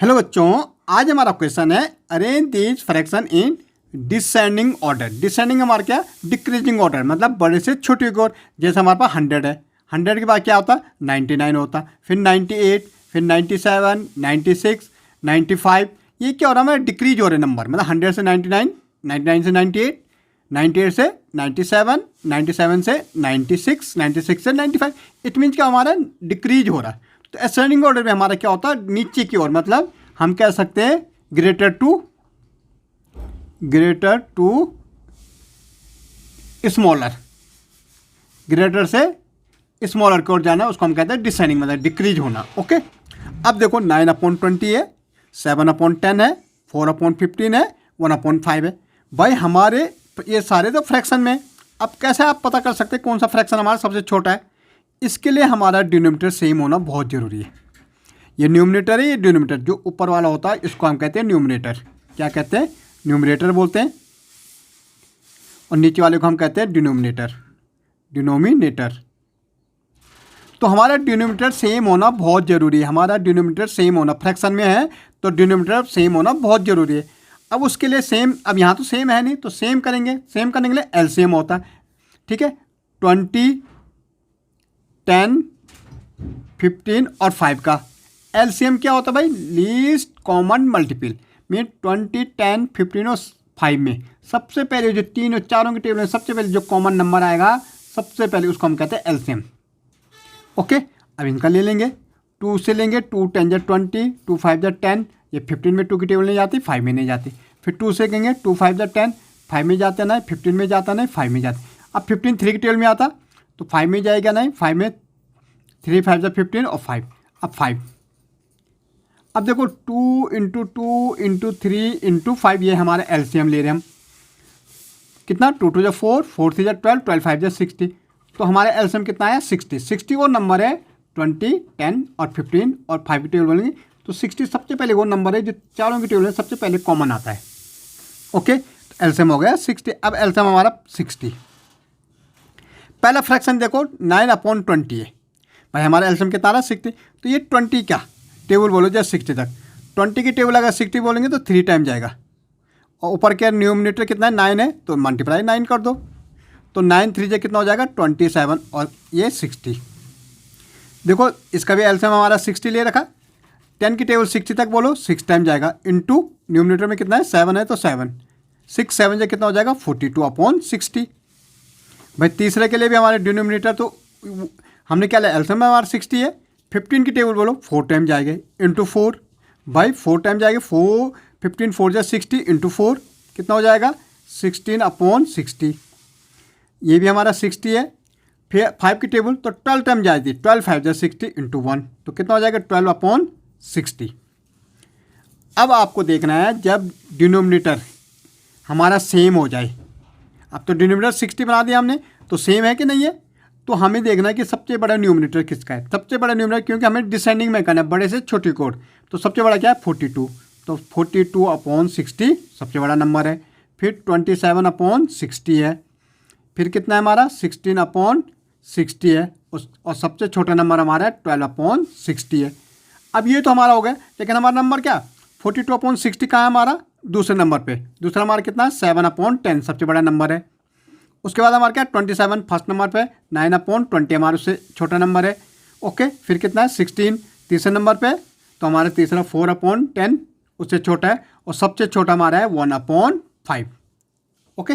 Hello बच्चों, आज हमारा क्वेश्चन है arrange these fraction in descending order. Descending हमारा क्या, डिक्रीजिंग ऑर्डर, मतलब बड़े से छोटे की ओर। जैसे हमारे पास 100 है, 100 के बाद क्या होता है 99 होता, फिर 98, फिर 97, 96, 95। ये क्या हो रहा है, हमारा डिक्रीज हो रहे नंबर, मतलब 100 से 99, 99 से 98, 98 से 97, 97 से 96, 96 से 95। इट मीन्स क्या हमारा डिक्रीज हो रहा है। तो असेंडिंग ऑर्डर में हमारा क्या होता है, नीचे की ओर, मतलब हम कह सकते हैं ग्रेटर टू स्मॉलर, ग्रेटर से स्मॉलर की ओर जाना, उसको हम कहते हैं डिसेंडिंग, मतलब डिक्रीज होना। ओके, अब देखो 9/20 है, 7/10 है, 4/15 है, 1/5 है। भाई हमारे ये सारे तो फ्रैक्शन में। अब कैसे आप पता कर सकते हैं कौन सा फ्रैक्शन हमारा सबसे छोटा है? इसके लिए हमारा डिनोमिनेटर सेम होना बहुत ज़रूरी है। ये न्यूमरेटर है, ये डिनोमिनेटर जो ऊपर वाला होता है इसको हम कहते हैं न्यूमरेटर। क्या कहते हैं? न्यूमरेटर बोलते हैं। और नीचे वाले को हम कहते हैं डिनोमिनेटर। तो हमारा डिनोमिनेटर सेम होना बहुत ज़रूरी है। हमारा डिनोमिनेटर सेम होना, फ्रैक्शन में है तो डिनोमिनेटर सेम होना बहुत ज़रूरी है। अब उसके लिए सेम, अब यहाँ तो सेम है नहीं तो सेम करेंगे। सेम करने के लिए एलसीएम होता है। ठीक है, 20, 10, 15 और 5 का एलसीएम क्या होता है भाई? Least common multiple. मीन 20, 10, 15 और 5 में सबसे पहले जो तीन और चारों की टेबल में सबसे पहले जो कॉमन नंबर आएगा सबसे पहले उसको हम कहते हैं एलसीएम। ओके, अब इनका ले लेंगे। 2 से लेंगे, 2 10 20, 2 5 10। ये 15 में 2 की टेबल नहीं जाती, 5 में नहीं जाती। फिर 2 से लेंगे, 2 5 10, 5 में जाता नहीं, 15 में जाता नहीं, 5 में जाती। अब 15 3 की टेबल में आता तो 5 में जाएगा नहीं, 5 में 3 5 15 और 5। अब 5, अब देखो 2 × 2 × 3 × 5, ये हमारा एलसीएम ले रहे हैं हम। कितना? 2 2 4, 4 3 12, 12 5 60। तो हमारा एलसीएम कितना है? 60। 60 वो नंबर है 20, 10 और 15 और 5 की टेबल बोलेंगे तो 60 सबसे पहले वो नंबर है जो चारों की टेबल में सबसे पहले कॉमन आता है। ओके, तो एलसीएम हो गया 60। अब एलसीएम हमारा 60। पहला फ्रैक्शन देखो 9/20 है। भाई हमारा एलसीएम कितना रहा? 60। तो ये 20 क्या टेबल बोलो जैसे 60 तक। 20 की टेबल अगर 60 बोलेंगे तो 3 टाइम जाएगा। और ऊपर क्या न्यूमरेटर कितना है? 9 है तो मल्टीप्लाई 9 कर दो। तो 9 3 कितना हो जाएगा? 27 और ये 60। देखो इसका भी एलसीएम हमारा 60 ले रखा। 10 की टेबल 60 तक बोलो 6 टाइम जाएगा। इंटू न्यूमरेटर में कितना है? 7 है तो 7, 6 7 से कितना हो जाएगा? 42/60। भाई तीसरे के लिए भी हमारे डिनोमिनेटर तो हमने क्या लिया? एलसीएम में हमारा 60 है। 15 की टेबल बोलो 4 टाइम जाएंगे इंटू 4। भाई 4 टाइम जाएंगे, 4 15 4 जा 60 इंटू 4 कितना हो जाएगा? 16/60। ये भी हमारा 60 है। फिर 5 की टेबल तो 12 टाइम जाएगी, 12 5 जा 60 इंटू 1 तो कितना हो जाएगा? 12/60। अब आपको देखना है जब डिनोमिनेटर हमारा सेम हो जाए। अब तो डिनोमिनेटर 60 बना दिया हमने, तो सेम है कि नहीं है? तो हमें देखना है कि सबसे बड़ा न्यूमरेटर किसका है। सबसे बड़ा न्यूमरेटर, क्योंकि हमें डिसेंडिंग में करना है, बड़े से छोटी कोड। तो सबसे बड़ा क्या है? 42। तो 42/60 सबसे बड़ा नंबर है। फिर 27/60 है। फिर कितना है हमारा? 16/60 है। और सबसे छोटा नंबर हमारा है 12/60 है। अब ये तो हमारा हो गया, लेकिन हमारा नंबर क्या? 42/60 कहाँ है हमारा? दूसरे नंबर पे। दूसरा हमारा कितना है? 7/10 सबसे बड़ा नंबर है। उसके बाद हमारा क्या? 27 फर्स्ट नंबर पे, 9/20 हमारे उससे छोटा नंबर है। ओके, फिर कितना है? 16 तीसरे नंबर पे, तो हमारा तीसरा 4/10 उससे छोटा है। और सबसे छोटा हमारा है 1/5। ओके।